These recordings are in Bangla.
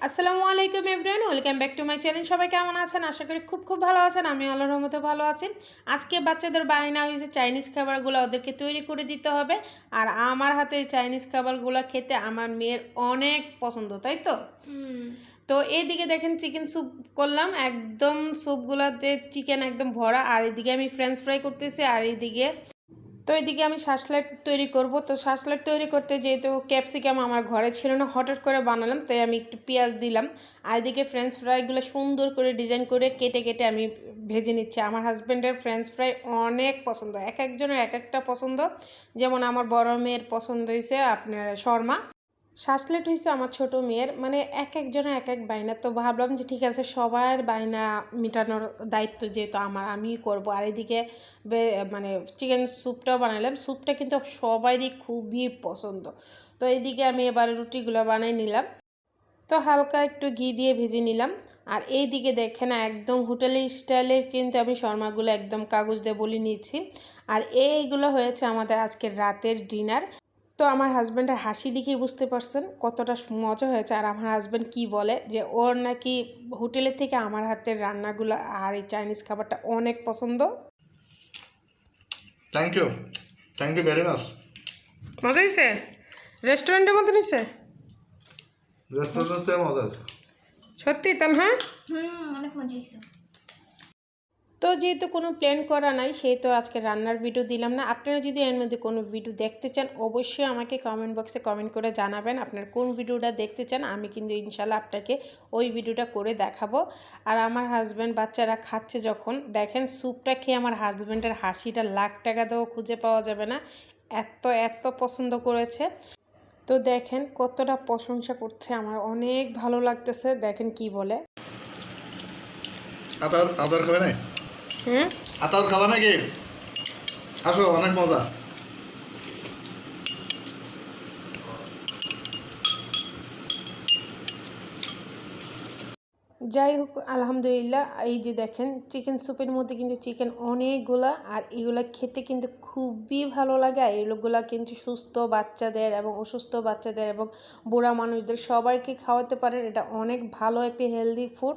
আসসালামু আলাইকুম everyone, welcome back to my channel. সবাই কেমন আছেন? আশা করি খুব ভালো আছেন। আমি আল্লাহর রহমতে ভালো আছি। আজকে বাচ্চাদের বায়না হয়েছে চাইনিজ খাবারগুলো ওদেরকে তৈরি করে দিতে হবে। আর আমার হাতে চাইনিজ খাবারগুলো খেতে আমার মেয়ের অনেক পছন্দ, তাই তো? তো এইদিকে দেখেন চিকেন স্যুপ করলাম, একদম স্যুপগুলোতে চিকেন একদম ভরা। আর এদিকে আমি ফ্রেঞ্চ ফ্রাই করতেছি, আর এইদিকে এদিকে আমি শাসলাইট তৈরি করব। তো শাসলাইট তৈরি করতে যেহেতু ক্যাপসিকাম আমার ঘরে ছিল না, হঠাৎ করে বানালাম, তাই আমি একটু পেঁয়াজ দিলাম। আর এদিকে ফ্রেঞ্চ ফ্রাইগুলো সুন্দর করে ডিজাইন করে কেটে কেটে আমি ভেজে নিচ্ছি। আমার হাজব্যান্ডের ফ্রেঞ্চ ফ্রাই অনেক পছন্দ, এক একজনের এক একটা পছন্দ। যেমন আমার বড় মেয়ের পছন্দ হয়েছে আপনার শর্মা, শাসলেট হয়েছে আমার ছোট মেয়ের। মানে এক একজনের এক এক বায়না। তো ভাবলাম যে ঠিক আছে, সবার বায়না মেটানোর দায়িত্ব যেহেতু আমিই করব। আর এদিকে মানে চিকেন স্যুপটাও বানালাম। স্যুপটা কিন্তু সবারই খুবই পছন্দ। তো এইদিকে আমি এবার রুটিগুলো বানিয়ে নিলাম। তো হালকা একটু ঘি দিয়ে ভেজে নিলাম। আর এই দিকে দেখেন একদম হোটেলের স্টাইলের কিন্তু আমি শর্মাগুলো একদম কাগজ দিয়ে বলে নিয়েছি। আর এইগুলো হয়েছে আমাদের আজকের রাতের ডিনার। তো আমার হাজব্যান্ডের হাসি দেখেই বুঝতে পারছেন কতটা মজা হয়েছে। আর আমার হাজব্যান্ড কি বলে যে ওর নাকি হোটেলের থেকে আমার হাতের রান্নাগুলো আর এই চাইনিজ খাবারটা অনেক পছন্দ। Thank you very much. মজা হয়েছে? রেস্টুরেন্টের মতো নিছে? রেস্টুরেন্টে মজা আছে সত্যি তাম? হ্যাঁ, অনেক মজা হয়েছে। তো যেহেতু কোনো প্ল্যান করা নাই, সেহেতু আজকে রান্নার ভিডিও দিলাম না। আপনারা যদি এর মধ্যে কোনো ভিডিও দেখতে চান অবশ্যই আমাকে কমেন্ট বক্সে কমেন্ট করে জানাবেন আপনার কোন ভিডিওটা দেখতে চান। আমি কিন্তু ইনশাল্লাহ আপনাকে ওই ভিডিওটা করে দেখাবো। আর আমার হাজব্যান্ড বাচ্চারা খাচ্ছে যখন দেখেন স্যুপটা খেয়ে আমার হাজব্যান্ডের হাসিটা লাখ টাকা দিয়েও খুঁজে পাওয়া যাবে না, এত এত পছন্দ করেছে। তো দেখেন কতটা প্রশংসা করছে, আমার অনেক ভালো লাগতেছে। দেখেন কি বলে। আদার খাবে না? আতার খাবা নাকি? আসো, অনেক মজা। যাই হোক আলহামদুলিল্লাহ। এই যে দেখেন চিকেন স্যুপের মধ্যে কিন্তু চিকেন অনেকগুলা, আর এগুলা খেতে কিন্তু খুবই ভালো লাগে। আর এগুলা কিন্তু সুস্থ বাচ্চাদের এবং অসুস্থ বাচ্চাদের এবং বুড়া মানুষদের সবাইকে খাওয়াতে পারেন। এটা অনেক ভালো একটি হেলদি ফুড।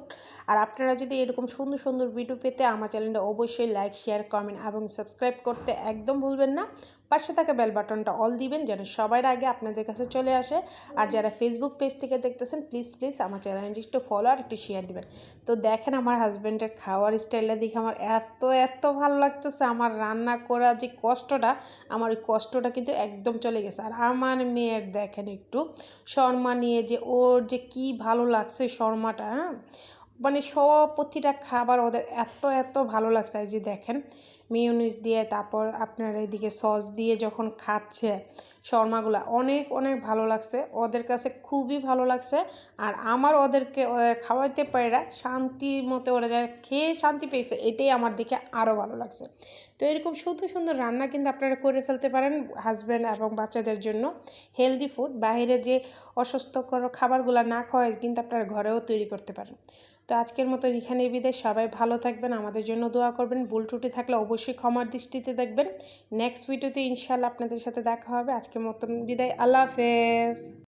আর আপনারা যদি এরকম সুন্দর সুন্দর ভিডিও পেতে আমার চ্যানেলটা অবশ্যই লাইক, শেয়ার, কমেন্ট এবং সাবস্ক্রাইব করতে একদম ভুলবেন না। পাশে থাকা বেল বাটনটা অল দিবেন যেন সবার আগে আপনাদের কাছে চলে আসে। আর যারা ফেসবুক পেজ থেকে দেখতেছেন প্লিজ আমার চ্যানেলটি একটু ফলো আর একটু শেয়ার দিবেন। তো দেখেন আমার হাজব্যান্ডের খাওয়ার স্টাইলটা দেখে আমার এত ভালো লাগতেছে। আমার রান্না করা যে কষ্টটা, আমার ওই কষ্টটা কিন্তু একদম চলে গেছে। আর আমার মেয়ের দেখেন একটু শর্মা নিয়ে যে ওর যে কি ভালো লাগছে শর্মাটা, হ্যাঁ মানে সব প্রতিটা খাবার ওদের এত ভালো লাগছে। এই যে দেখেন মিউনিস দিয়ে, তারপর আপনার এইদিকে সস দিয়ে যখন খাচ্ছে শর্মাগুলো অনেক ভালো লাগছে, ওদের কাছে খুবই ভালো লাগছে। আর আমার ওদেরকে খাওয়াইতে পারে শান্তির মতো ওরা যা খেয়ে শান্তি পেয়েছে, এটাই আমার দেখে আরও ভালো লাগছে। তো এরকম সুন্দর রান্না কিন্তু আপনারা করে ফেলতে পারেন হাজব্যান্ড এবং বাচ্চাদের জন্য। হেলদি ফুড, বাইরে যে অস্বাস্থ্যকর খাবারগুলো না খাওয়ায় কিন্তু আপনারা ঘরেও তৈরি করতে পারেন। তো আজকের মতো এখানেই বিদায়। সবাই ভালো থাকবেন, আমাদের জন্য দোয়া করবেন। ভুল ত্রুটি থাকলে অবশ্যই ক্ষমার দৃষ্টিতে দেখবেন। নেক্সট ভিডিওতে ইনশাল্লাহ আপনাদের সাথে দেখা হবে। আজকের মতন বিদায়, আল্লাহ হাফেজ।